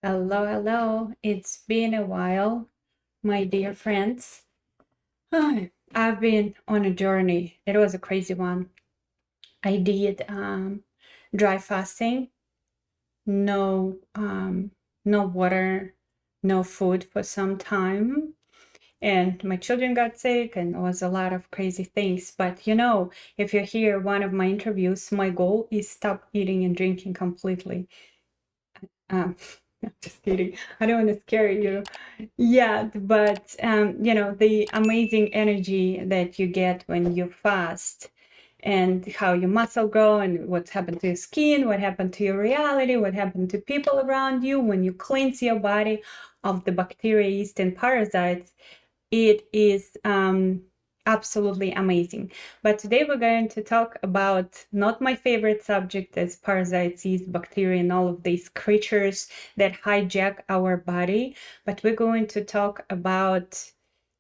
Hello, hello. It's been a while, my dear friends. I've been on a journey. It was a crazy one. I did dry fasting, no no water, no food for some time. And my children got sick and it was a lot of crazy things. But if you hear one of my interviews, my goal is stop eating and drinking completely. Um, just kidding. I don't want to scare you. Yeah, but the amazing energy that you get when you fast and how your muscle grow and what's happened to your skin, what happened to your reality, what happened to people around you when you cleanse your body of the bacteria, yeast, and parasites. It is absolutely amazing. But today we're going to talk about not my favorite subject as parasites, yeast, bacteria, and all of these creatures that hijack our body, but we're going to talk about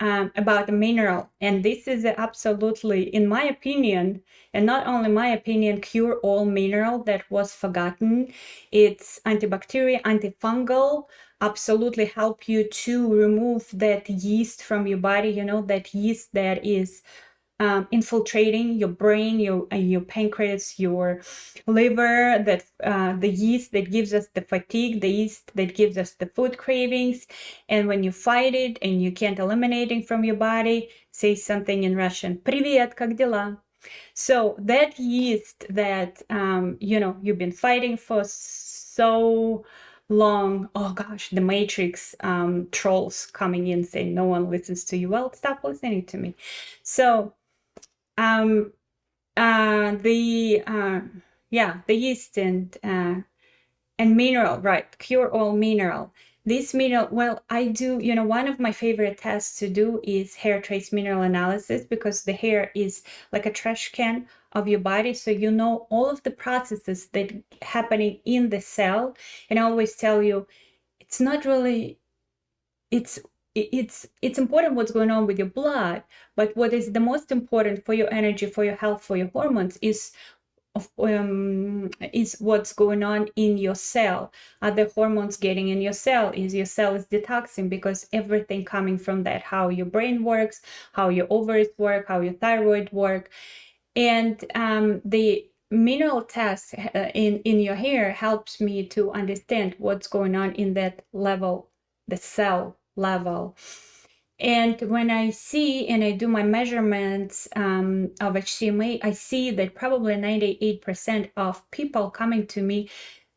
a mineral. And this is absolutely, in my opinion, and not only my opinion, cure-all mineral that was forgotten. It's antibacterial, antifungal, absolutely help you to remove that yeast from your body, that yeast that is infiltrating your brain, your pancreas, your liver, that the yeast that gives us the fatigue, the yeast that gives us the food cravings. And when you fight it and you can't eliminate it from your body, say something in Russian. Привет, как дела? So that yeast that you've been fighting for so long. Oh gosh, the Matrix trolls coming in saying no one listens to you. Well, stop listening to me. So um, the yeast and mineral, right? Cure all mineral. This mineral, well, I do, one of my favorite tests to do is hair trace mineral analysis, because the hair is like a trash can of your body. So you know all of the processes that happening in the cell. And I always tell you, it's not really, it's it's important what's going on with your blood, but what is the most important for your energy, for your health, for your hormones is what's going on in your cell. Are the hormones getting in your cell? Is your cell is detoxing? Because everything coming from that, how your brain works, how your ovaries work, how your thyroid work. And the mineral test in your hair helps me to understand what's going on in that level, the cell level. And when I see and I do my measurements of HCMA, I see that probably 98% of people coming to me,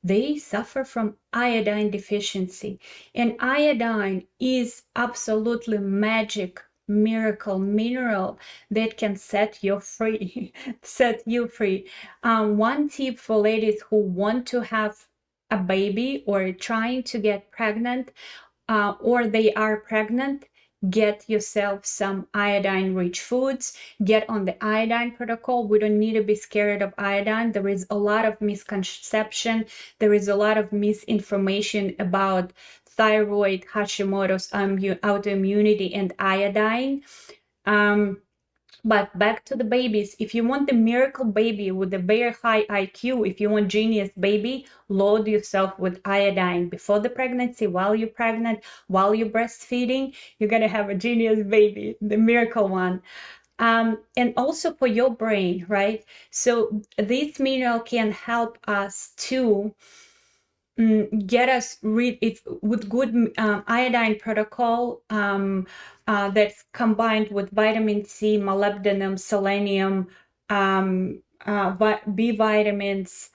they suffer from iodine deficiency. And iodine is absolutely magic miracle mineral that can set you free. Set you free. One tip for ladies who want to have a baby or trying to get pregnant, or they are pregnant, get yourself some iodine rich foods, get on the iodine protocol. We don't need to be scared of iodine. There is a lot of misconception, there is a lot of misinformation about thyroid, Hashimoto's, autoimmunity, and iodine. But back to the babies. If you want the miracle baby with a very high IQ, if you want genius baby, load yourself with iodine before the pregnancy, while you're pregnant, while you're breastfeeding. You're gonna have a genius baby, the miracle one. And also for your brain, right? So this mineral can help us to get us rid it's with good iodine protocol that's combined with vitamin C, molybdenum, selenium, B vitamins,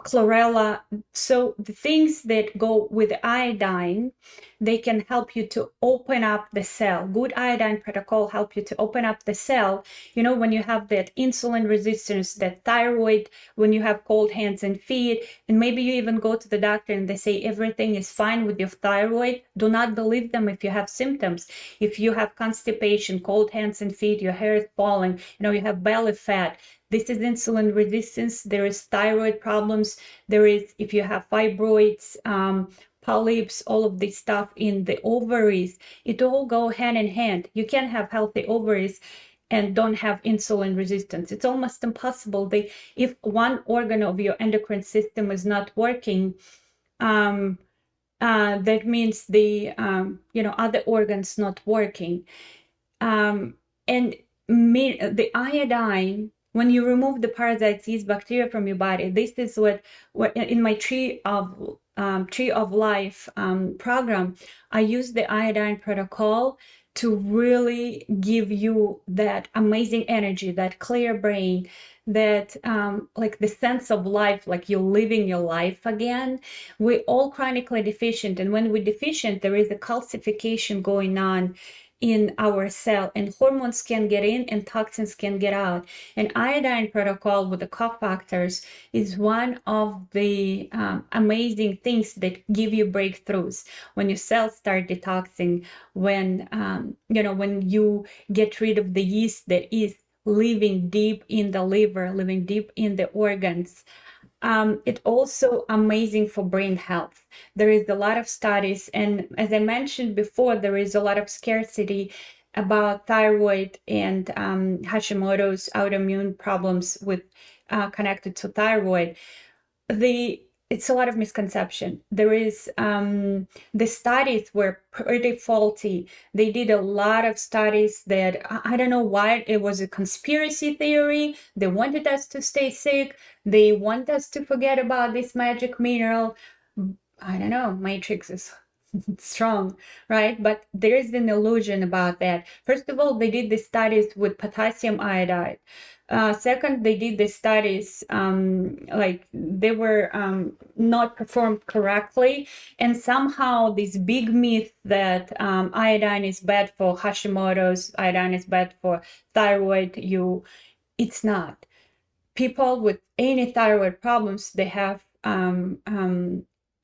chlorella. So the things that go with iodine, they can help you to open up the cell. Good iodine protocol help you to open up the cell. When you have that insulin resistance, that thyroid, when you have cold hands and feet, and maybe you even go to the doctor and they say everything is fine with your thyroid, do not believe them if you have symptoms. If you have constipation, cold hands and feet, your hair is falling, you have belly fat, this is insulin resistance. There is thyroid problems. There is, if you have fibroids, polyps, all of this stuff in the ovaries, it all go hand in hand. You can have healthy ovaries and don't have insulin resistance. It's almost impossible. If one organ of your endocrine system is not working, that means the other organs not working. And the iodine, when you remove the parasites, yeast, bacteria from your body, this is what in my tree of life program, I use the Iodine Protocol to really give you that amazing energy, that clear brain, that like the sense of life, like you're living your life again. We're all chronically deficient, and when we're deficient, there is a calcification going on in our cell, and hormones can get in and toxins can get out. And Iodine Protocol with the cofactors is one of the amazing things that give you breakthroughs when your cells start detoxing, when when you get rid of the yeast that is living deep in the liver, living deep in the organs. It's also amazing for brain health. There is a lot of studies, and as I mentioned before, there is a lot of scarcity about thyroid and Hashimoto's autoimmune problems with connected to thyroid. It's a lot of misconception. There is the studies were pretty faulty. They did a lot of studies that I don't know why it was a conspiracy theory. They wanted us to stay sick. They want us to forget about this magic mineral. I don't know. Matrix is strong, right? But there is an illusion about that. First of all, they did the studies with potassium iodide. Second, they did the studies like they were not performed correctly, and somehow this big myth that iodine is bad for Hashimoto's, iodine is bad for thyroid, it's not. People with any thyroid problems, they have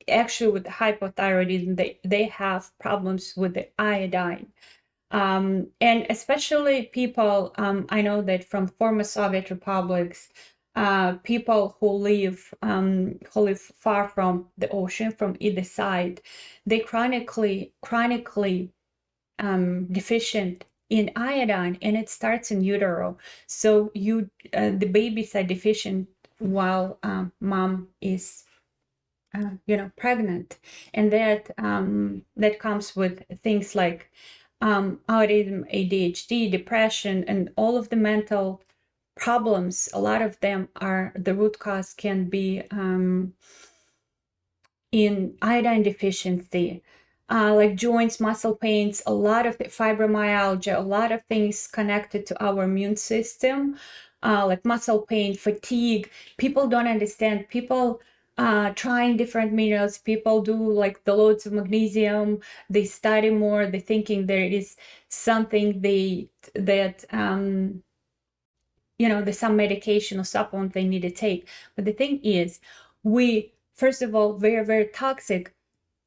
actually with hypothyroidism, they have problems with the iodine. And especially people, I know that from former Soviet republics, people who live far from the ocean, from either side, they chronically deficient in iodine, and it starts in utero. So the babies are deficient while mom is pregnant, and that comes with things like autism, ADHD, depression, and all of the mental problems. A lot of them are the root cause can be in iodine deficiency, like joints, muscle pains, a lot of the fibromyalgia, a lot of things connected to our immune system, like muscle pain, fatigue. People don't understand. People trying different minerals. People do like the loads of magnesium. They study more. They thinking there is something there's some medication or supplement they need to take. But the thing is, first of all, very, very toxic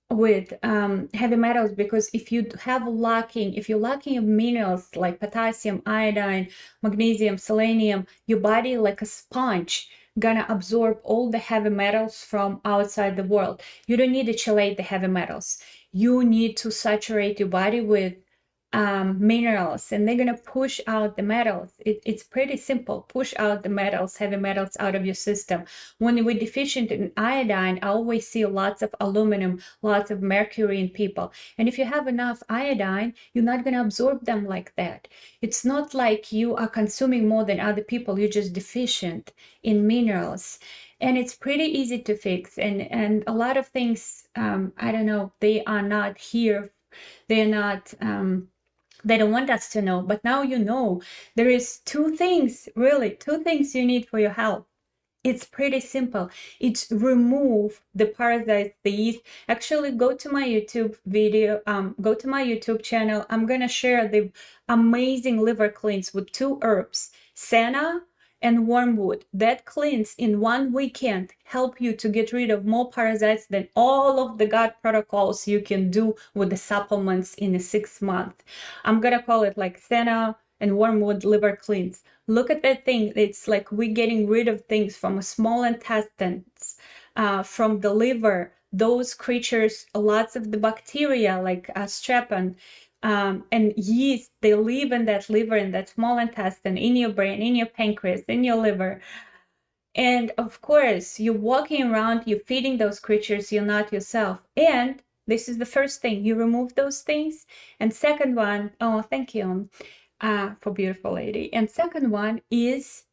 with heavy metals, because if you're lacking of minerals like potassium, iodine, magnesium, selenium, your body like a sponge gonna absorb all the heavy metals from outside the world. You don't need to chelate the heavy metals. You need to saturate your body with minerals, and they're going to push out the metals. It's pretty simple. Push out the metals, heavy metals out of your system. When we're deficient in iodine, I always see lots of aluminum, lots of mercury in people. And if you have enough iodine, you're not going to absorb them like that. It's not like you are consuming more than other people. You're just deficient in minerals. And it's pretty easy to fix. And a lot of things, I don't know, they are not here. They're not... they don't want us to know, but now you know. There is two things you need for your health. It's pretty simple. It's remove the parasites, the yeast. Actually, go to my YouTube video, go to my YouTube channel. I'm gonna share the amazing liver cleanse with 2 herbs, senna and wormwood. That cleanse in 1 weekend help you to get rid of more parasites than all of the gut protocols you can do with the supplements in a 6 month. I'm gonna call it like senna and wormwood liver cleanse. Look at that thing. It's like we're getting rid of things from a small intestines, from the liver, those creatures, lots of the bacteria like strepon, And yeast, they live in that liver, in that small intestine, in your brain, in your pancreas, in your liver. And of course, you're walking around, you're feeding those creatures, you're not yourself. And this is the first thing, you remove those things. And second one, oh, thank you for beautiful lady. And second one is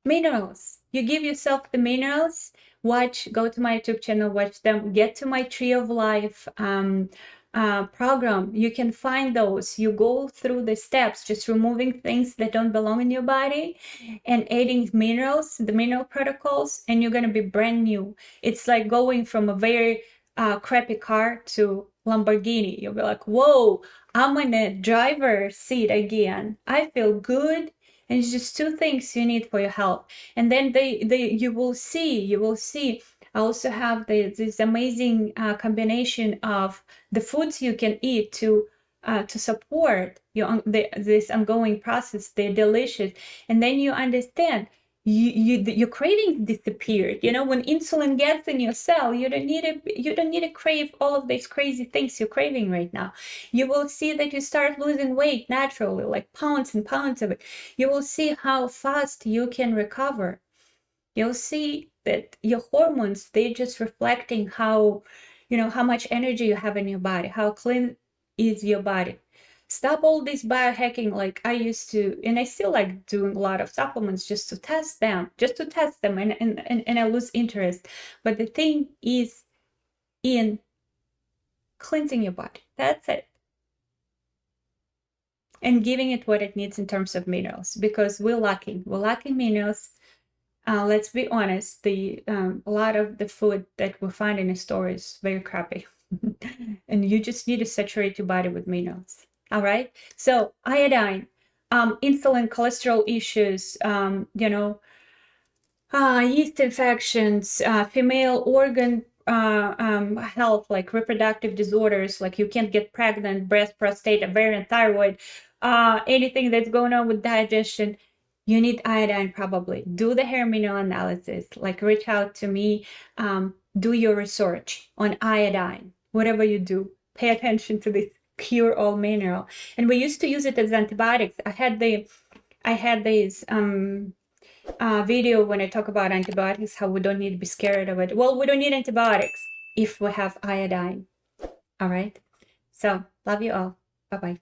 minerals. You give yourself the minerals. Go to my YouTube channel, watch them, get to my Tree of Life program. You can find those. You go through the steps, just removing things that don't belong in your body and adding minerals, the mineral protocols, and you're going to be brand new. It's like going from a very crappy car to Lamborghini. You'll be like, whoa, I'm in a driver's seat again. I feel good. And it's just two things you need for your health. And then you will see. I also have this amazing combination of the foods you can eat to support this ongoing process. They're delicious, and then you understand your cravings disappeared. You know, when insulin gets in your cell, you don't need to crave all of these crazy things you're craving right now. You will see that you start losing weight naturally, like pounds and pounds of it. You will see how fast you can recover. You'll see that your hormones, they're just reflecting how much energy you have in your body, how clean is your body. Stop all this biohacking like I used to, and I still like doing a lot of supplements just to test them, and I lose interest. But the thing is in cleansing your body. That's it. And giving it what it needs in terms of minerals, because we're lacking minerals. Let's be honest, a lot of the food that we find in the store is very crappy. And you just need to saturate your body with minerals. All right. So iodine, insulin, cholesterol issues, yeast infections, female organ health, like reproductive disorders, like you can't get pregnant, breast, prostate, ovarian, thyroid, anything that's going on with digestion. You need iodine probably. Do the hair mineral analysis, like reach out to me, do your research on iodine. Whatever you do, pay attention to this pure all mineral. And we used to use it as antibiotics. I had these video when I talk about antibiotics, how we don't need to be scared of it. Well, we don't need antibiotics if we have iodine. All right. So love you all. Bye-bye.